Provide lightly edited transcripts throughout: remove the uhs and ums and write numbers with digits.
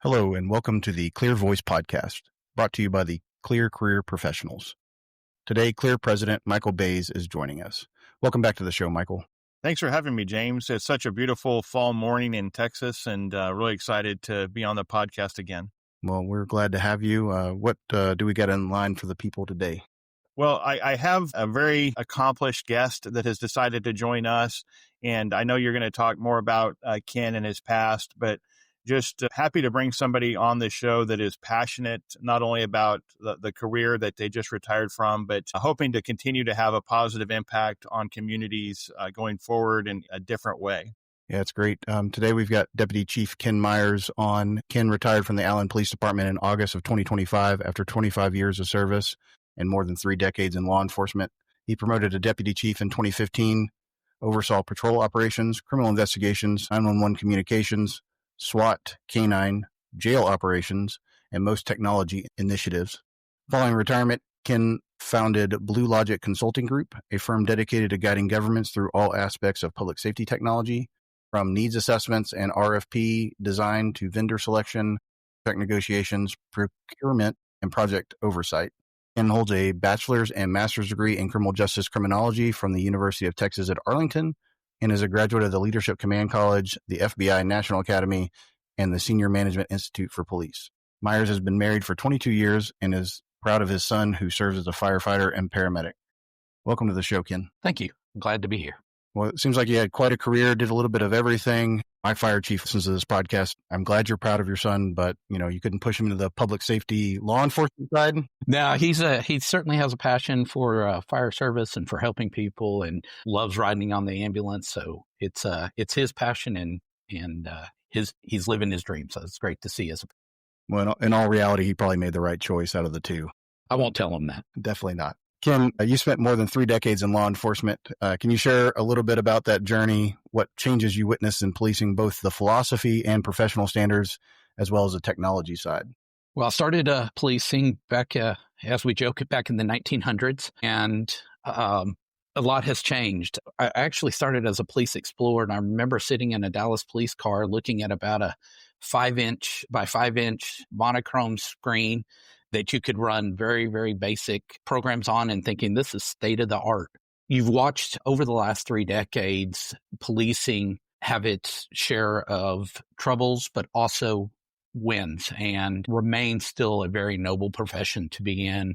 Hello, and welcome to the Clear Voice Podcast, brought to you by the Clear Career Professionals. Today, Clear President Michael Bays is joining us. Welcome back to the show, Michael. Thanks for having me, James. It's such a beautiful fall morning in Texas, and really excited to be on the podcast again. Well, we're glad to have you. What do we got in line for the people today? Well, I have a very accomplished guest that has decided to join us, and I know you're going to talk more about Ken and his past, but just happy to bring somebody on the show that is passionate not only about the career that they just retired from, but hoping to continue to have a positive impact on communities going forward in a different way. Yeah, it's great. Today we've got Deputy Chief Ken Myers on. Ken retired from the Allen Police Department in August of 2025 after 25 years of service and more than 3 decades in law enforcement. He promoted to Deputy Chief in 2015, oversaw patrol operations, criminal investigations, 911 communications, SWAT, K-9, jail operations, and most technology initiatives. Following retirement, Ken founded Blue Logic Consulting Group, a firm dedicated to guiding governments through all aspects of public safety technology, from needs assessments and RFP design to vendor selection, contract negotiations, procurement, and project oversight. Ken holds a bachelor's and master's degree in criminal justice criminology from the University of Texas at Arlington, and is a graduate of the Leadership Command College, the FBI National Academy, and the Senior Management Institute for Police. Myers has been married for 22 years and is proud of his son, who serves as a firefighter and paramedic. Welcome to the show, Ken. Thank you. I'm glad to be here. Well, it seems like you had quite a career, did a little bit of everything. My fire chief listens to this podcast. I'm glad you're proud of your son, but you couldn't push him into the public safety law enforcement side. No, he certainly has a passion for fire service and for helping people, and loves riding on the ambulance. So it's his passion, and he's living his dream. So it's great to see. Well, in all reality, he probably made the right choice out of the two. I won't tell him that. Definitely not. Ken, you spent more than 3 decades in law enforcement. Can you share a little bit about that journey, what changes you witnessed in policing, both the philosophy and professional standards, as well as the technology side? Well, I started policing back, as we joke, back in the 1900s, and a lot has changed. I actually started as a police explorer, and I remember sitting in a Dallas police car looking at about a 5-inch by 5-inch monochrome screen that you could run very, very basic programs on, and thinking this is state of the art. You've watched over the last 3 decades, policing have its share of troubles, but also wins, and remains still a very noble profession to be in.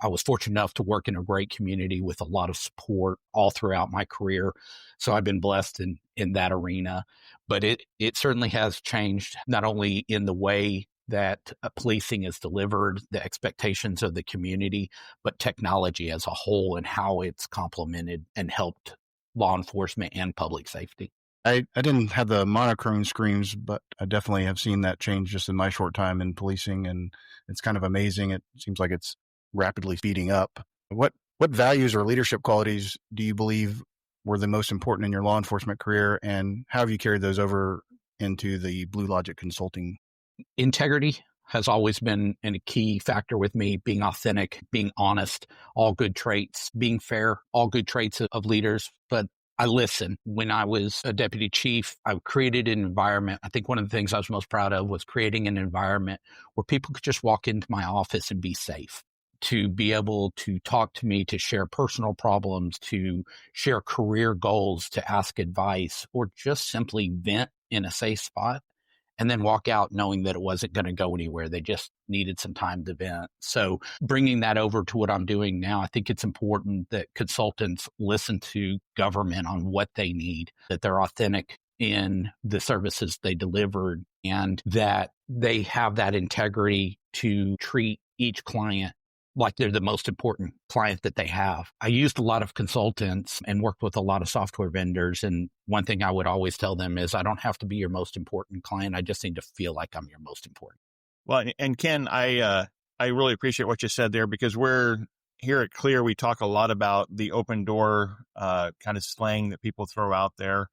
I was fortunate enough to work in a great community with a lot of support all throughout my career. So I've been blessed in that arena, but it certainly has changed, not only in the way that policing is delivered, the expectations of the community, but technology as a whole and how it's complemented and helped law enforcement and public safety. I didn't have the monochrome screens, but I definitely have seen that change just in my short time in policing, and it's kind of amazing. It seems like it's rapidly speeding up. What values or leadership qualities do you believe were the most important in your law enforcement career, and how have you carried those over into the Blue Logic Consulting? Integrity has always been a key factor with me. Being authentic, being honest, all good traits. Being fair, all good traits of leaders. But I listen. When I was a deputy chief, I created an environment. I think one of the things I was most proud of was creating an environment where people could just walk into my office and be safe, to be able to talk to me, to share personal problems, to share career goals, to ask advice, or just simply vent in a safe spot, and then walk out knowing that it wasn't going to go anywhere. They just needed some time to vent. So bringing that over to what I'm doing now, I think it's important that consultants listen to government on what they need, that they're authentic in the services they delivered, and that they have that integrity to treat each client like they're the most important client that they have. I used a lot of consultants and worked with a lot of software vendors. And one thing I would always tell them is, I don't have to be your most important client. I just need to feel like I'm your most important. Well, and Ken, I really appreciate what you said there, because we're here at Clear, we talk a lot about the open door kind of slang that people throw out there.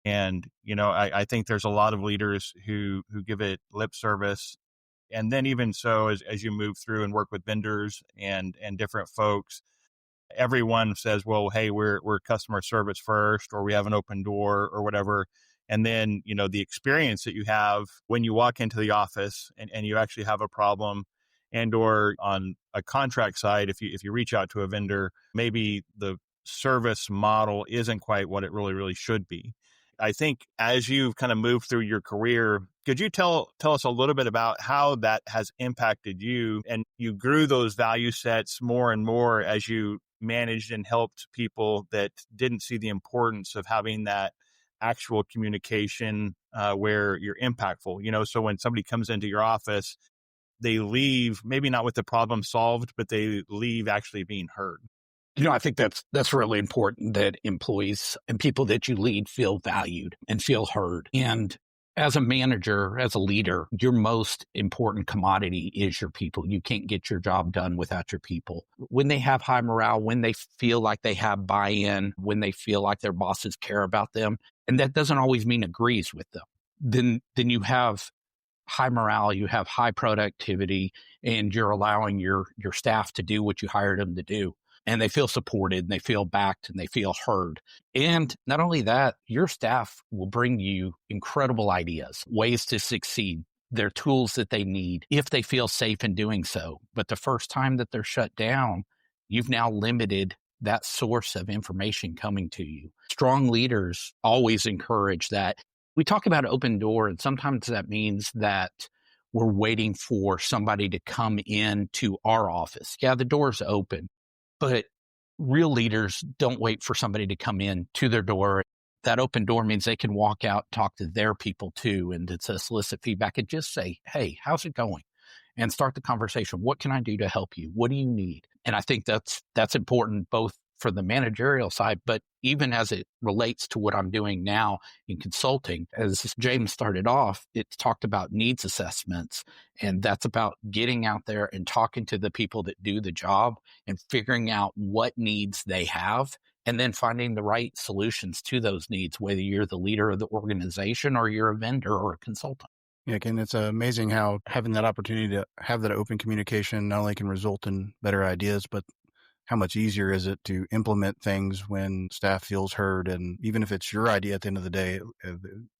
And, I think there's a lot of leaders who give it lip service. And then even so, as you move through and work with vendors and different folks, everyone says, well, hey, we're customer service first, or we have an open door or whatever. And then, the experience that you have when you walk into the office and you actually have a problem, and or on a contract side, if you reach out to a vendor, maybe the service model isn't quite what it really should be. I think as you've kind of moved through your career, could you tell us a little bit about how that has impacted you, and you grew those value sets more and more as you managed and helped people that didn't see the importance of having that actual communication where you're impactful. So when somebody comes into your office, they leave maybe not with the problem solved, but they leave actually being heard. I think that's really important, that employees and people that you lead feel valued and feel heard. And as a manager, as a leader, your most important commodity is your people. You can't get your job done without your people. When they have high morale, when they feel like they have buy-in, when they feel like their bosses care about them, and that doesn't always mean agrees with them, then you have high morale, you have high productivity, and you're allowing your staff to do what you hired them to do. And they feel supported, and they feel backed, and they feel heard. And not only that, your staff will bring you incredible ideas, ways to succeed. They're tools that they need if they feel safe in doing so. But the first time that they're shut down, you've now limited that source of information coming to you. Strong leaders always encourage that. We talk about open door, and sometimes that means that we're waiting for somebody to come into our office. Yeah, the door's open. But real leaders don't wait for somebody to come in to their door. That open door means they can walk out, talk to their people too, and to solicit feedback and just say, hey, how's it going? And start the conversation. What can I do to help you? What do you need? And I think that's important both for the managerial side, but even as it relates to what I'm doing now in consulting. As James started off, it talked about needs assessments, and that's about getting out there and talking to the people that do the job and figuring out what needs they have, and then finding the right solutions to those needs, whether you're the leader of the organization or you're a vendor or a consultant. Yeah, Ken, it's amazing how having that opportunity to have that open communication not only can result in better ideas, but how much easier is it to implement things when staff feels heard? And even if it's your idea at the end of the day,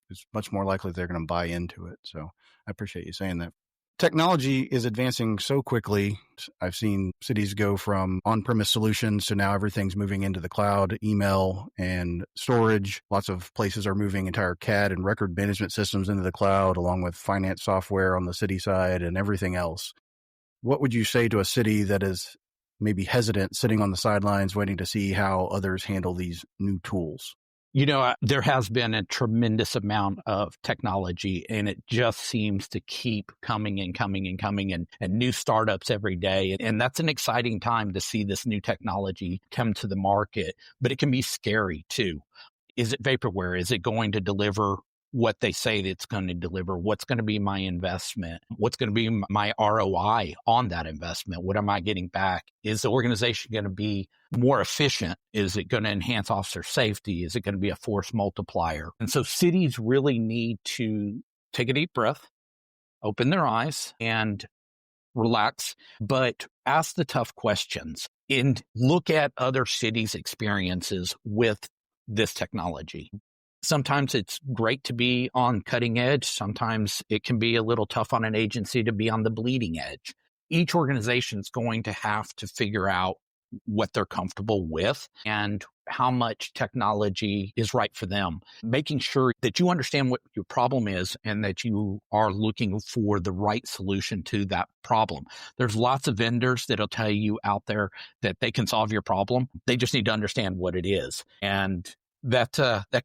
it's much more likely they're going to buy into it. So I appreciate you saying that. Technology is advancing so quickly. I've seen cities go from on-premise solutions to now everything's moving into the cloud, email and storage. Lots of places are moving entire CAD and record management systems into the cloud, along with finance software on the city side and everything else. What would you say to a city that is maybe hesitant, sitting on the sidelines, waiting to see how others handle these new tools? There has been a tremendous amount of technology, and it just seems to keep coming and coming and coming, and new startups every day. And that's an exciting time to see this new technology come to the market, but it can be scary too. Is it vaporware? Is it going to deliver what they say that it's going to deliver? What's going to be my investment? What's going to be my ROI on that investment? What am I getting back? Is the organization going to be more efficient? Is it going to enhance officer safety? Is it going to be a force multiplier? And so cities really need to take a deep breath, open their eyes, and relax, but ask the tough questions and look at other cities' experiences with this technology. Sometimes it's great to be on cutting edge. Sometimes it can be a little tough on an agency to be on the bleeding edge. Each organization is going to have to figure out what they're comfortable with and how much technology is right for them. Making sure that you understand what your problem is and that you are looking for the right solution to that problem. There's lots of vendors that'll tell you out there that they can solve your problem. They just need to understand what it is. And that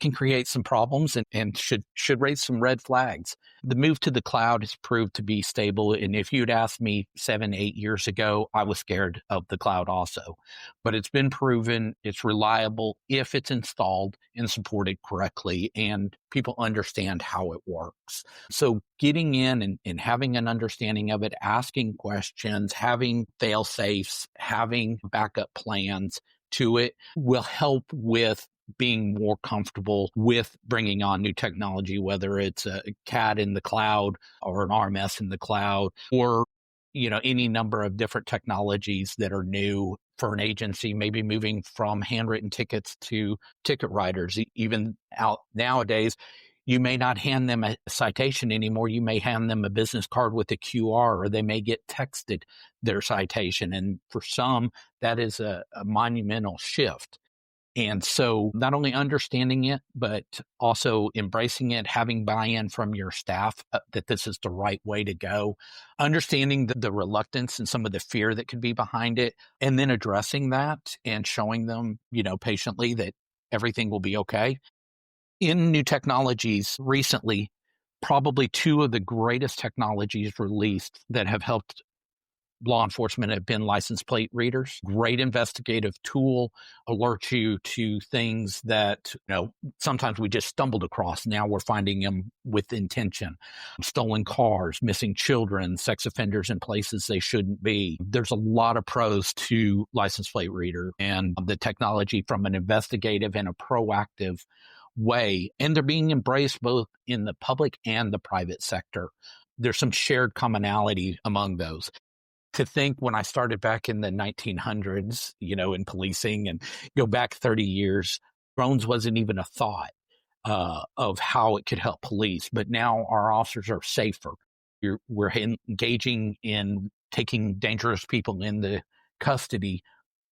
can create some problems and should raise some red flags. The move to the cloud has proved to be stable. And if you'd asked me 7-8 years ago, I was scared of the cloud also. But it's been proven it's reliable if it's installed and supported correctly and people understand how it works. So getting in and having an understanding of it, asking questions, having fail safes, having backup plans to it will help with being more comfortable with bringing on new technology, whether it's a CAD in the cloud or an RMS in the cloud, or any number of different technologies that are new for an agency, maybe moving from handwritten tickets to ticket writers. Even out nowadays, You may not hand them a citation anymore. You may hand them a business card with a QR, or they may get texted their citation. And for some, that is a monumental shift. And so not only understanding it, but also embracing it, having buy-in from your staff that this is the right way to go, understanding the reluctance and some of the fear that could be behind it, and then addressing that and showing them, patiently that everything will be okay. In new technologies recently, probably two of the greatest technologies released that have helped law enforcement have been license plate readers. Great investigative tool, alerts you to things that, sometimes we just stumbled across. Now we're finding them with intention. Stolen cars, missing children, sex offenders in places they shouldn't be. There's a lot of pros to license plate reader and the technology from an investigative and a proactive way. And they're being embraced both in the public and the private sector. There's some shared commonality among those. To think when I started back in the 1900s, in policing, and go back 30 years, drones wasn't even a thought of how it could help police. But now our officers are safer. We're engaging in taking dangerous people into custody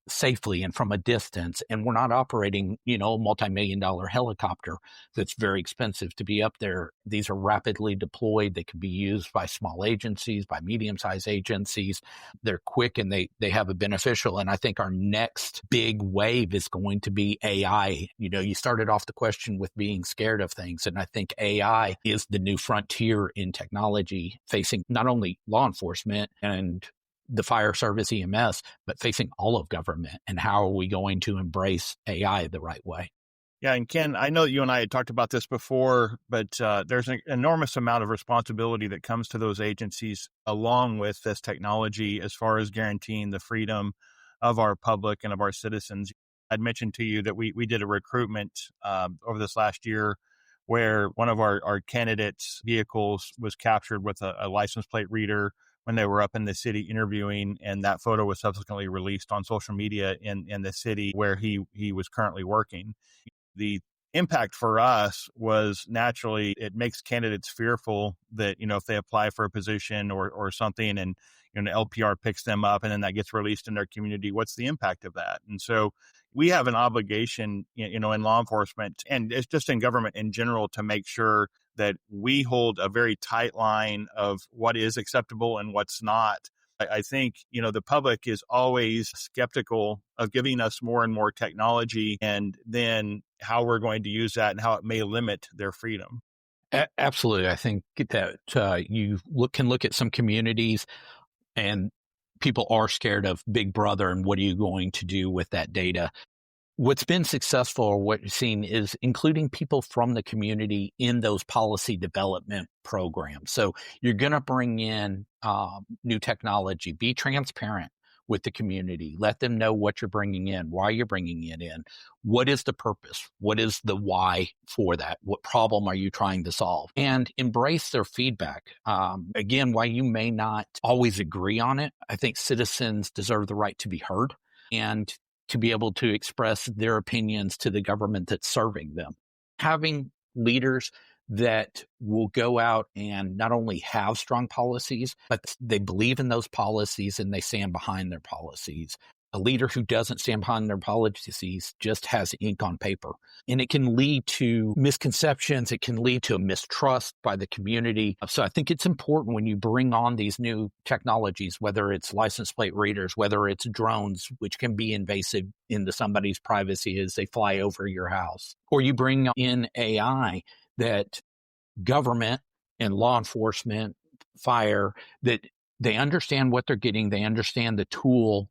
safely and from a distance. And we're not operating, a multi-million-dollar helicopter that's very expensive to be up there. These are rapidly deployed. They can be used by small agencies, by medium-sized agencies. They're quick and they have a beneficial. And I think our next big wave is going to be AI. You started off the question with being scared of things. And I think AI is the new frontier in technology facing not only law enforcement and the fire service EMS, but facing all of government. And how are we going to embrace AI the right way? Yeah. And Ken, I know that you and I had talked about this before, but there's an enormous amount of responsibility that comes to those agencies along with this technology as far as guaranteeing the freedom of our public and of our citizens. I'd mentioned to you that we did a recruitment over this last year where one of our candidates' vehicles was captured with a license plate reader when they were up in the city interviewing, and that photo was subsequently released on social media in the city where he was currently working. The impact for us was naturally it makes candidates fearful that, if they apply for a position or something and the LPR picks them up and then that gets released in their community, what's the impact of that? And so we have an obligation, in law enforcement and it's just in government in general to make sure that we hold a very tight line of what is acceptable and what's not. I think, the public is always skeptical of giving us more and more technology and then how we're going to use that and how it may limit their freedom. Absolutely. I think that you can look at some communities and people are scared of Big Brother and what are you going to do with that data? What's been successful or what you've seen is including people from the community in those policy development programs. So you're going to bring in new technology, be transparent with the community, let them know what you're bringing in, why you're bringing it in, what is the purpose, what is the why for that, what problem are you trying to solve, and embrace their feedback. Again, while you may not always agree on it, I think citizens deserve the right to be heard and to be able to express their opinions to the government that's serving them. Having leaders that will go out and not only have strong policies, but they believe in those policies and they stand behind their policies. A leader who doesn't stand behind their policies just has ink on paper. And it can lead to misconceptions. It can lead to a mistrust by the community. So I think it's important when you bring on these new technologies, whether it's license plate readers, whether it's drones, which can be invasive into somebody's privacy as they fly over your house, or you bring in AI, that government and law enforcement, fire, that they understand what they're getting. They understand the tool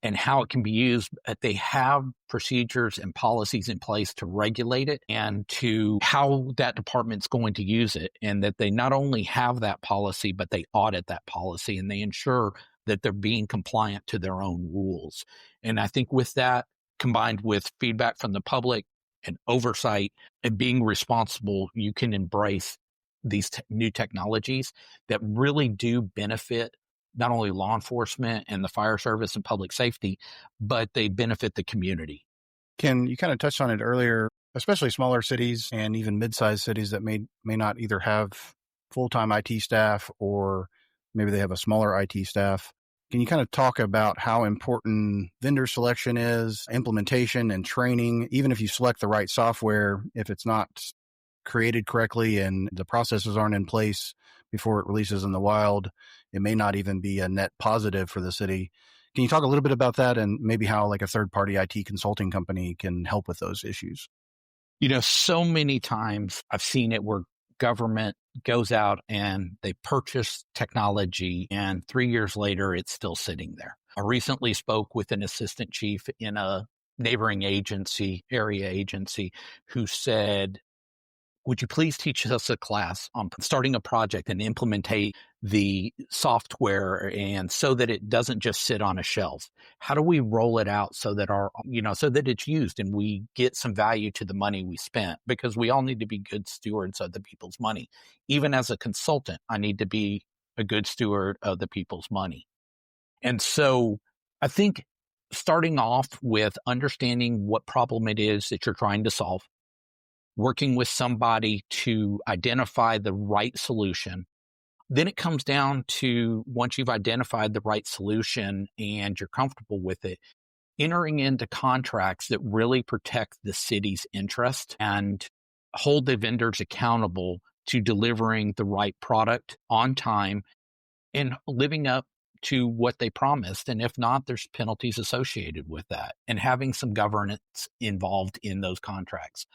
and how it can be used. But they have procedures and policies in place to regulate it and to how that department's going to use it. And that they not only have that policy, but they audit that policy and they ensure that they're being compliant to their own rules. And I think with that, combined with feedback from the public and oversight and being responsible, you can embrace these new technologies that really do benefit not only law enforcement and the fire service and public safety, but they benefit the community. Ken, you kind of touched on it earlier. especially smaller cities and even mid-sized cities that may not either have full-time IT staff, or maybe they have a smaller IT staff. Can you kind of talk about how important vendor selection is, implementation and training, even if you select the right software, if it's not created correctly and the processes aren't in place before it releases in the wild, it may not even be a net positive for the city. Can you talk a little bit about that and maybe how like a third-party IT consulting company can help with those issues? So many times I've seen it where government goes out and they purchase technology and 3 years later, it's still sitting there. I recently spoke with an assistant chief in a neighboring area agency, who said, would you please teach us a class on starting a project and implementing the software, and so that it doesn't just sit on a shelf? How do we roll it out so that so that it's used and we get some value to the money we spent? Because we all need to be good stewards of the people's money. Even as a consultant, I need to be a good steward of the people's money. And so I think starting off with understanding what problem it is that you're trying to solve, working with somebody to identify the right solution. Then it comes down to, once you've identified the right solution and you're comfortable with it, entering into contracts that really protect the city's interest and hold the vendors accountable to delivering the right product on time and living up to what they promised. And if not, there's penalties associated with that, and having some governance involved in those contracts.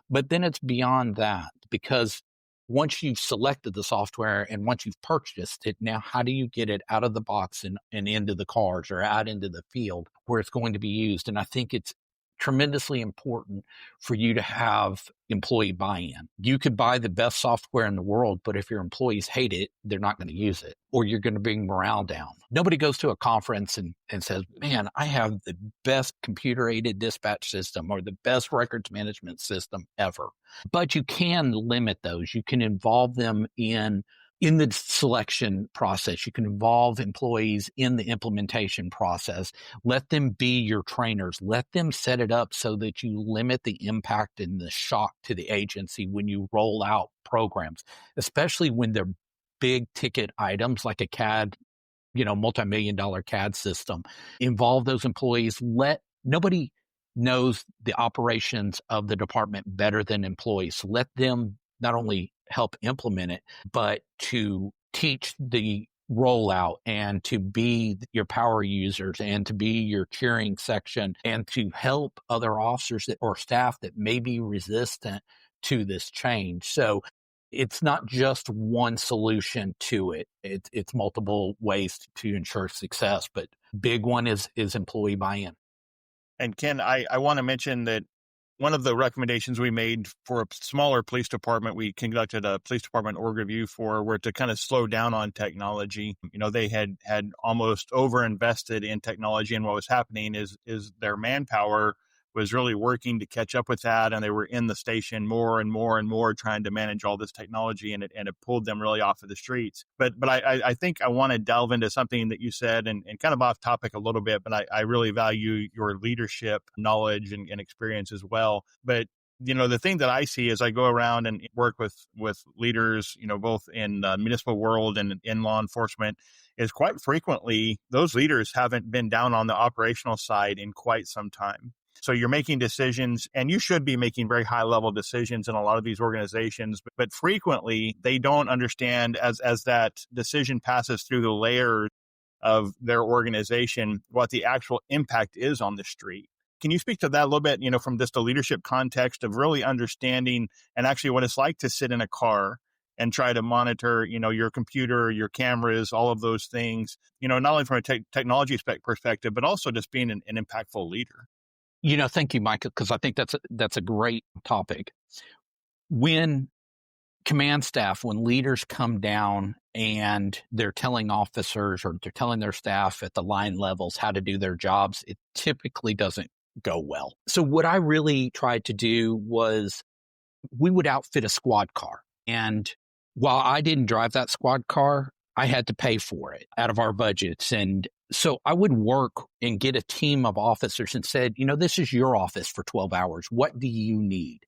But then it's beyond that, because once you've selected the software and once you've purchased it, now how do you get it out of the box and into the cars or out into the field where it's going to be used? And I think it's tremendously important for you to have employee buy-in. You could buy the best software in the world, but if your employees hate it, they're not going to use it, or you're going to bring morale down. Nobody goes to a conference and says, man, I have the best computer-aided dispatch system or the best records management system ever. But you can limit those. You can involve them in the selection process. You can involve employees in the implementation process. Let them be your trainers. Let them set it up so that you limit the impact and the shock to the agency when you roll out programs, especially when they're big ticket items like a CAD, multi-million-dollar CAD system. Involve those employees. Nobody knows the operations of the department better than employees. So let them not only help implement it, but to teach the rollout and to be your power users and to be your cheering section and to help other officers or staff that may be resistant to this change. So it's not just one solution to it. It's multiple ways to ensure success, but big one is employee buy-in. And Ken, I want to mention that one of the recommendations we made for a smaller police department, we conducted a police department org review were to kind of slow down on technology. They had almost overinvested in technology, and what was happening is their manpower was really working to catch up with that, and they were in the station more and more and more trying to manage all this technology, and it pulled them really off of the streets. But I think I want to delve into something that you said, and kind of off topic a little bit, but I really value your leadership knowledge and experience as well. But the thing that I see as I go around and work with leaders, both in the municipal world and in law enforcement, is quite frequently those leaders haven't been down on the operational side in quite some time. So you're making decisions, and you should be making very high-level decisions in a lot of these organizations, but frequently they don't understand as that decision passes through the layers of their organization what the actual impact is on the street. Can you speak to that a little bit, from just a leadership context of really understanding and actually what it's like to sit in a car and try to monitor, your computer, your cameras, all of those things, not only from a technology perspective, but also just being an impactful leader? Thank you, Micah, because I think that's a great topic. When command staff, when leaders come down and they're telling officers or they're telling their staff at the line levels how to do their jobs, it typically doesn't go well. So what I really tried to do was, we would outfit a squad car. And while I didn't drive that squad car, I had to pay for it out of our budgets. And so I would work and get a team of officers and said, this is your office for 12 hours. What do you need?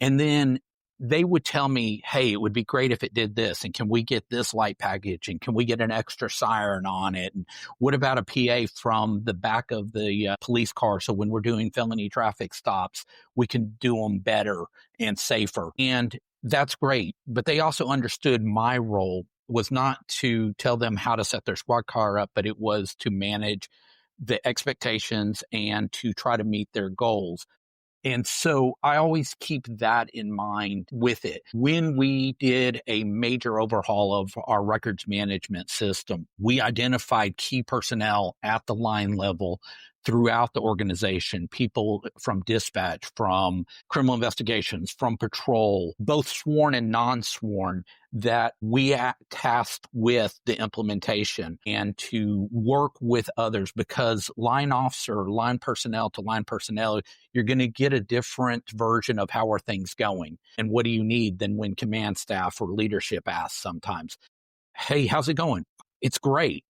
And then they would tell me, hey, it would be great if it did this. And can we get this light package? And can we get an extra siren on it? And what about a PA from the back of the police car? So when we're doing felony traffic stops, we can do them better and safer. And that's great. But they also understood my role was not to tell them how to set their squad car up, but it was to manage the expectations and to try to meet their goals. And so I always keep that in mind with it. When we did a major overhaul of our records management system, we identified key personnel at the line level throughout the organization, people from dispatch, from criminal investigations, from patrol, both sworn and non-sworn, that we tasked with the implementation and to work with others, because line officer, line personnel to line personnel, you're going to get a different version of how are things going and what do you need than when command staff or leadership asks sometimes, hey, how's it going? It's great.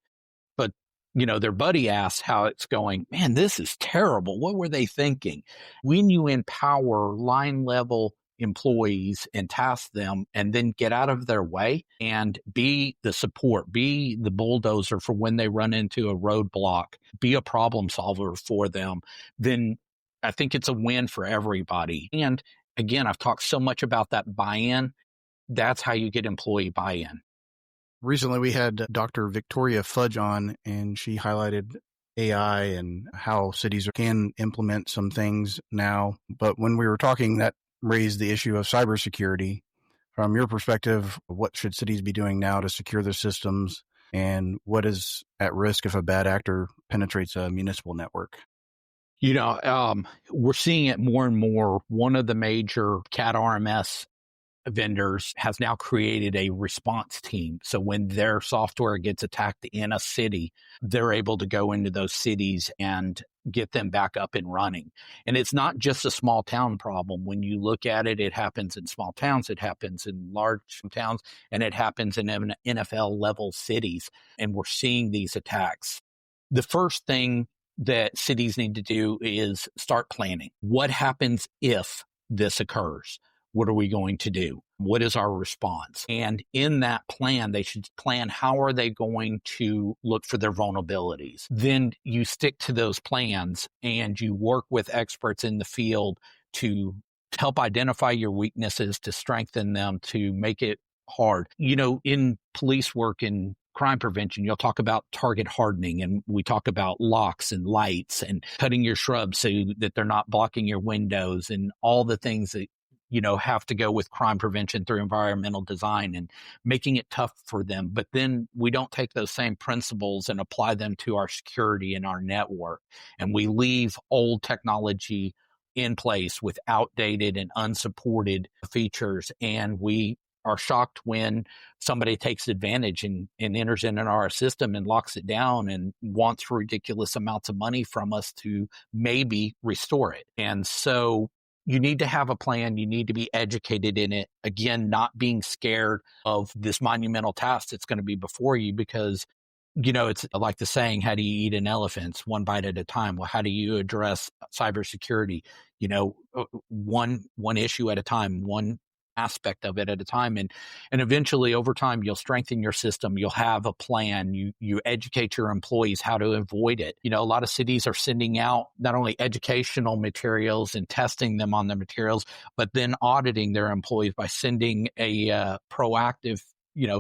But, their buddy asks how it's going. Man, this is terrible. What were they thinking? When you empower line level employees and task them and then get out of their way and be the support, be the bulldozer for when they run into a roadblock, be a problem solver for them, then I think it's a win for everybody. And again, I've talked so much about that buy-in. That's how you get employee buy-in. Recently, we had Dr. Victoria Fudge on, and she highlighted AI and how cities can implement some things now. But when we were talking, that raised the issue of cybersecurity. From your perspective, what should cities be doing now to secure their systems, and what is at risk if a bad actor penetrates a municipal network? We're seeing it more and more. One of the major CAD RMS vendors has now created a response team. So when their software gets attacked in a city, they're able to go into those cities and get them back up and running. And it's not just a small town problem. When you look at it, it happens in small towns, it happens in large towns, and it happens in NFL level cities. And we're seeing these attacks. The first thing that cities need to do is start planning. What happens if this occurs? What are we going to do? What is our response? And in that plan, they should plan how are they going to look for their vulnerabilities. Then you stick to those plans and you work with experts in the field to help identify your weaknesses, to strengthen them, to make it hard. In police work and crime prevention, you'll talk about target hardening, and we talk about locks and lights and cutting your shrubs so that they're not blocking your windows and all the things that have to go with crime prevention through environmental design and making it tough for them. But then we don't take those same principles and apply them to our security and our network. And we leave old technology in place with outdated and unsupported features. And we are shocked when somebody takes advantage and enters in our system and locks it down and wants ridiculous amounts of money from us to maybe restore it. And so you need to have a plan. You need to be educated in it. Again, not being scared of this monumental task that's going to be before you, because, it's like the saying, how do you eat an elephant? One bite at a time. Well, how do you address cybersecurity? One issue at a time, one aspect of it at a time. And eventually over time, you'll strengthen your system. You'll have a plan. You educate your employees how to avoid it. A lot of cities are sending out not only educational materials and testing them on the materials, but then auditing their employees by sending a proactive,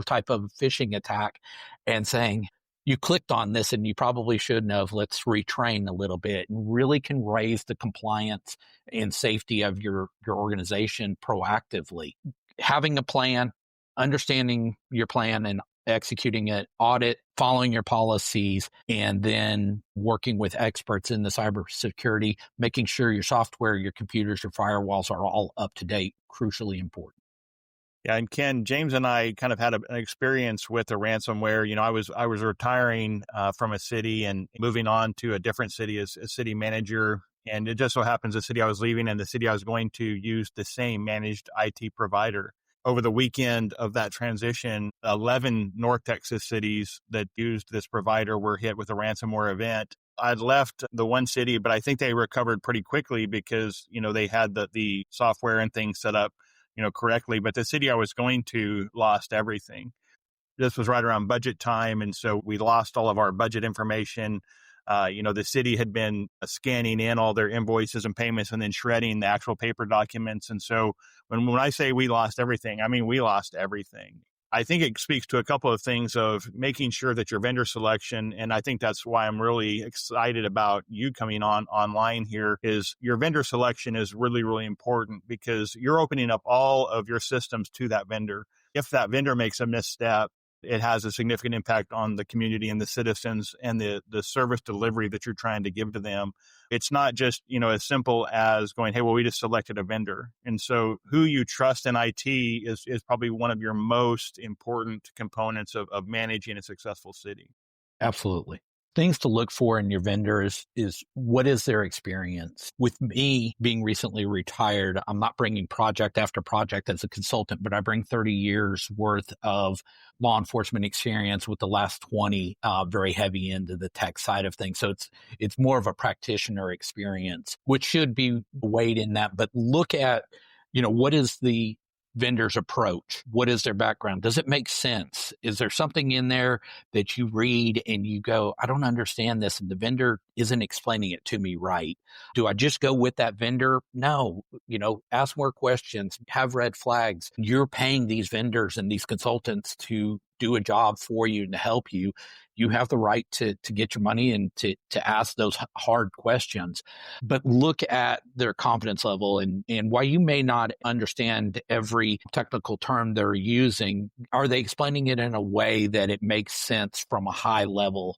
type of phishing attack and saying, you clicked on this and you probably shouldn't have. Let's retrain a little bit, and really can raise the compliance and safety of your organization proactively. Having a plan, understanding your plan and executing it, audit, following your policies, and then working with experts in the cybersecurity, making sure your software, your computers, your firewalls are all up to date, crucially important. Yeah, and Ken, James and I kind of had an experience with a ransomware. I was retiring from a city and moving on to a different city as a city manager. And it just so happens the city I was leaving and the city I was going to use the same managed IT provider. Over the weekend of that transition, 11 North Texas cities that used this provider were hit with a ransomware event. I'd left the one city, but I think they recovered pretty quickly because, they had the software and things set up, correctly. But the city I was going to lost everything. This was right around budget time. And so we lost all of our budget information. The city had been scanning in all their invoices and payments and then shredding the actual paper documents. And so when I say we lost everything, I mean, we lost everything. I think it speaks to a couple of things of making sure that your vendor selection, and I think that's why I'm really excited about you coming online here, is your vendor selection is really, really important because you're opening up all of your systems to that vendor. If that vendor makes a misstep, it has a significant impact on the community and the citizens and the service delivery that you're trying to give to them. It's not just, as simple as going, hey, well, we just selected a vendor. And so who you trust in IT is probably one of your most important components of managing a successful city. Absolutely. Things to look for in your vendors is what is their experience? With me being recently retired, I'm not bringing project after project as a consultant, but I bring 30 years worth of law enforcement experience with the last 20 very heavy into the tech side of things. So it's more of a practitioner experience, which should be weighed in that. But look at, what is the vendor's approach? What is their background? Does it make sense? Is there something in there that you read and you go, I don't understand this, and the vendor isn't explaining it to me right? Do I just go with that vendor? No, ask more questions, have red flags. You're paying these vendors and these consultants to do a job for you and to help you. You have the right to get your money and to ask those hard questions, but look at their confidence level and why you may not understand every technical term they're using. Are they explaining it in a way that it makes sense from a high level?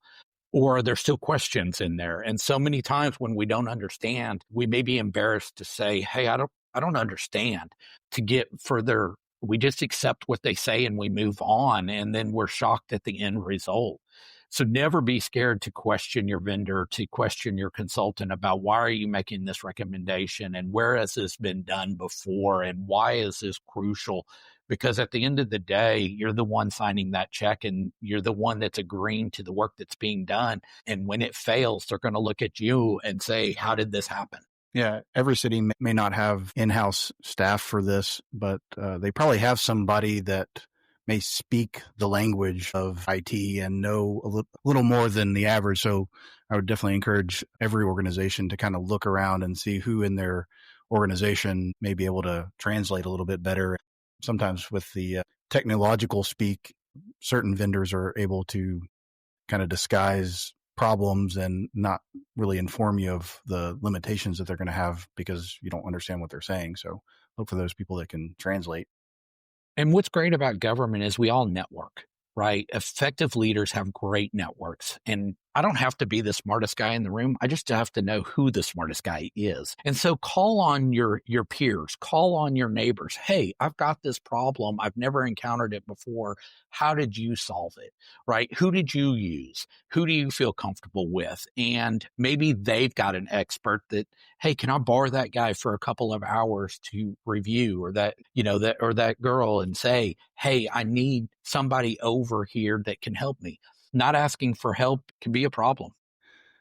Or are there still questions in there? And so many times when we don't understand, we may be embarrassed to say, hey, I don't understand. To get further, we just accept what they say and we move on. And then we're shocked at the end result. So never be scared to question your vendor, to question your consultant about why are you making this recommendation and where has this been done before and why is this crucial? Because at the end of the day, you're the one signing that check and you're the one that's agreeing to the work that's being done. And when it fails, they're going to look at you and say, how did this happen? Yeah, every city may not have in-house staff for this, but they probably have somebody that may speak the language of IT and know a little more than the average. So I would definitely encourage every organization to kind of look around and see who in their organization may be able to translate a little bit better. Sometimes with the technological speak, certain vendors are able to kind of disguise problems and not really inform you of the limitations that they're going to have because you don't understand what they're saying. So look for those people that can translate. And what's great about government is we all network, right? Effective leaders have great networks. And I don't have to be the smartest guy in the room. I just have to know who the smartest guy is. And so call on your peers, call on your neighbors. Hey, I've got this problem. I've never encountered it before. How did you solve it, right? Who did you use? Who do you feel comfortable with? And maybe they've got an expert that, hey, can I borrow that guy for a couple of hours to review or that girl and say, hey, I need somebody over here that can help me. Not asking for help can be a problem.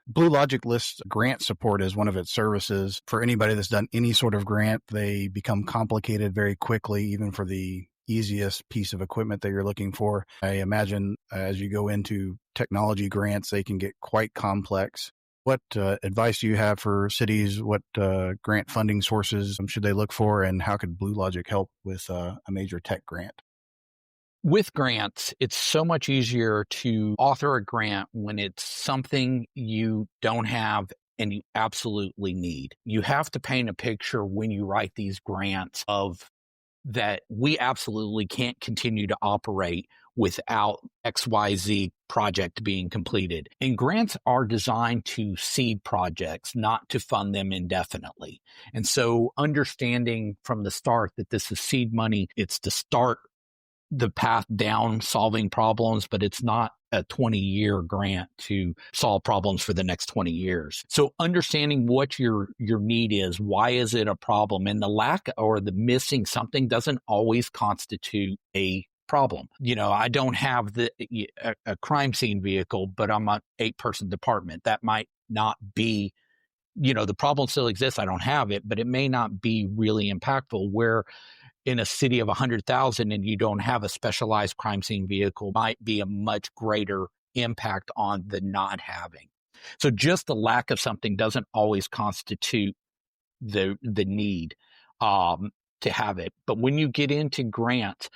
Blue Logic lists grant support as one of its services. For anybody that's done any sort of grant, they become complicated very quickly, even for the easiest piece of equipment that you're looking for. I imagine as you go into technology grants, they can get quite complex. What advice do you have for cities? What grant funding sources should they look for? And how could Blue Logic help with a major tech grant? With grants, it's so much easier to author a grant when it's something you don't have and you absolutely need. You have to paint a picture when you write these grants of that we absolutely can't continue to operate without XYZ project being completed. And grants are designed to seed projects, not to fund them indefinitely. And so understanding from the start that this is seed money, it's to start the path down solving problems, but it's not a 20-year grant to solve problems for the next 20 years. So understanding what your need is, why is it a problem? And the lack or the missing something doesn't always constitute a problem. I don't have a crime scene vehicle, but I'm an 8-person department. That might not be, the problem still exists. I don't have it, but it may not be really impactful. Where in a city of 100,000 and you don't have a specialized crime scene vehicle might be a much greater impact on the not having. So just the lack of something doesn't always constitute the need to have it. But when you get into grants,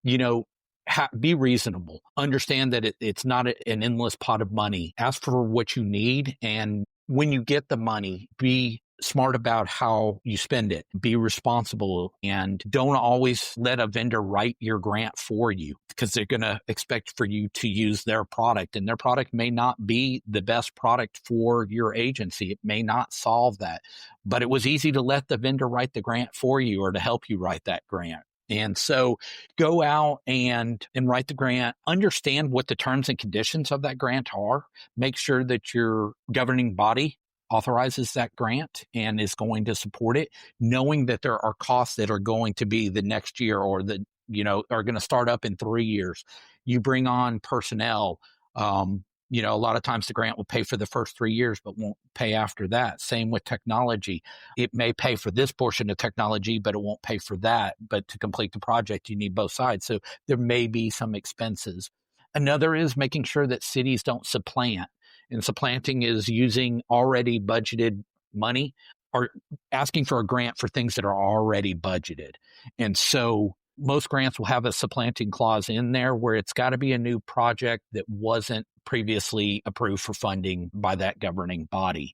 be reasonable. Understand that it's not an endless pot of money. Ask for what you need. And when you get the money, be smart about how you spend it. Be responsible, and don't always let a vendor write your grant for you, because they're going to expect for you to use their product, and their product may not be the best product for your agency. It may not solve that, but it was easy to let the vendor write the grant for you or to help you write that grant. And so go out and write the grant, understand what the terms and conditions of that grant are, make sure that your governing body authorizes that grant and is going to support it, knowing that there are costs that are going to be the next year or are going to start up in 3 years. You bring on personnel. A lot of times the grant will pay for the first 3 years, but won't pay after that. Same with technology. It may pay for this portion of technology, but it won't pay for that. But to complete the project, you need both sides. So there may be some expenses. Another is making sure that cities don't supplant. And supplanting is using already budgeted money or asking for a grant for things that are already budgeted. And so most grants will have a supplanting clause in there where it's got to be a new project that wasn't previously approved for funding by that governing body.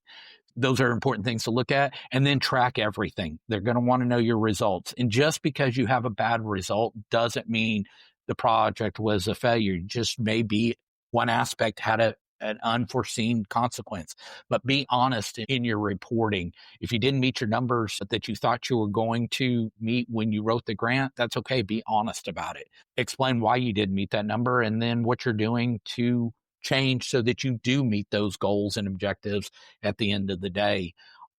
Those are important things to look at, and then track everything. They're going to want to know your results. And just because you have a bad result doesn't mean the project was a failure. Just maybe one aspect had an unforeseen consequence. But be honest in your reporting. If you didn't meet your numbers that you thought you were going to meet when you wrote the grant, that's okay. Be honest about it. Explain why you didn't meet that number and then what you're doing to change so that you do meet those goals and objectives at the end of the day.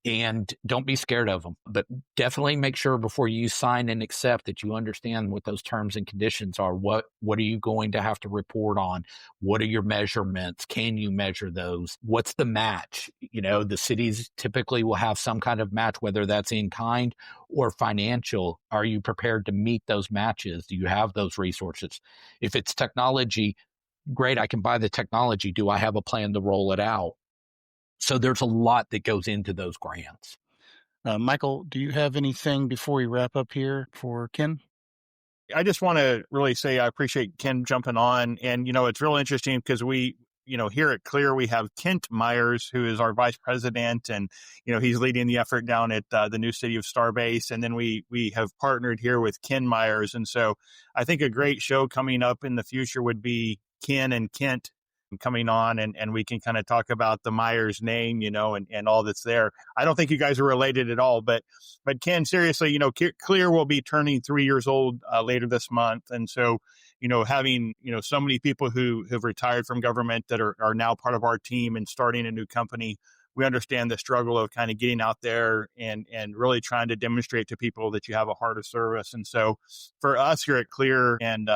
And don't be scared of them, but definitely make sure before you sign and accept that you understand what those terms and conditions are. What are you going to have to report on? What are your measurements? Can you measure those? What's the match? The cities typically will have some kind of match, whether that's in kind or financial. Are you prepared to meet those matches? Do you have those resources? If it's technology, great, I can buy the technology. Do I have a plan to roll it out? So there's a lot that goes into those grants. Michael, do you have anything before we wrap up here for Ken? I just want to really say I appreciate Ken jumping on. And, it's real interesting because we, here at Clear, we have Kent Myers, who is our vice president. And, he's leading the effort down at the new city of Starbase. And then we have partnered here with Ken Myers. And so I think a great show coming up in the future would be Ken and Kent coming on, and we can kind of talk about the Myers name, and all that's there. I don't think you guys are related at all, but Ken, seriously, Clear will be turning 3 years old later this month. And so, having, so many people who have retired from government that are now part of our team and starting a new company, we understand the struggle of kind of getting out there and really trying to demonstrate to people that you have a heart of service. And so for us here at Clear and,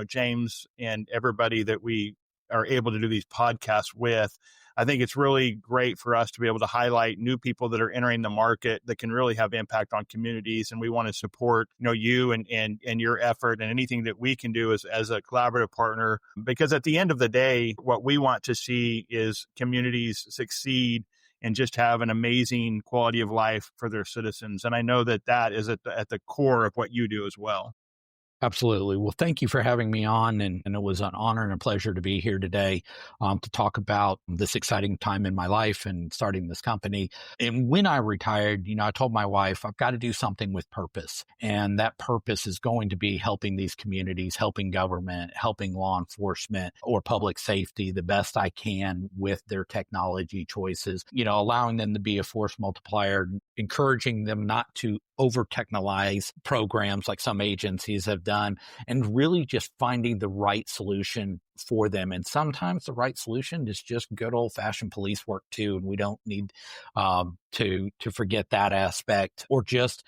James and everybody that we are able to do these podcasts with, I think it's really great for us to be able to highlight new people that are entering the market that can really have impact on communities. And we want to support, you and your effort and anything that we can do as a collaborative partner, because at the end of the day, what we want to see is communities succeed and just have an amazing quality of life for their citizens. And I know that is at the core of what you do as well. Absolutely. Well, thank you for having me on. And it was an honor and a pleasure to be here today to talk about this exciting time in my life and starting this company. And when I retired, I told my wife, I've got to do something with purpose. And that purpose is going to be helping these communities, helping government, helping law enforcement or public safety the best I can with their technology choices, allowing them to be a force multiplier, encouraging them not to over-technologize programs like some agencies have done, and really just finding the right solution for them. And sometimes the right solution is just good old-fashioned police work too, and we don't need to forget that aspect, or just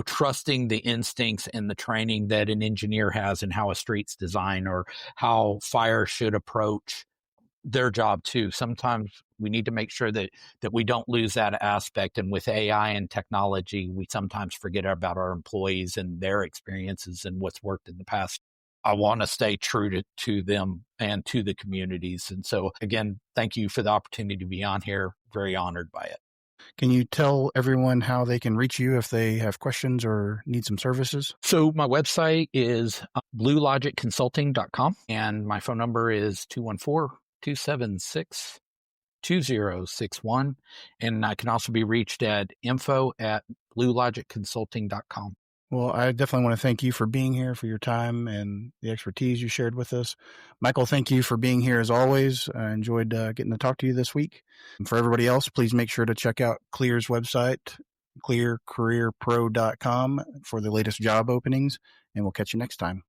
trusting the instincts and the training that an engineer has and how a street's designed or how fire should approach their job too. Sometimes we need to make sure that we don't lose that aspect. And with AI and technology, we sometimes forget about our employees and their experiences and what's worked in the past. I want to stay true to them and to the communities. And so again, thank you for the opportunity to be on here. Very honored by it. Can you tell everyone how they can reach you if they have questions or need some services? So my website is bluelogicconsulting.com, and my phone number is 214-276-2061. And I can also be reached at info@bluelogicconsulting.com. Well, I definitely want to thank you for being here, for your time and the expertise you shared with us. Michael, thank you for being here as always. I enjoyed getting to talk to you this week. And for everybody else, please make sure to check out Clear's website, clearcareerpro.com, for the latest job openings, and we'll catch you next time.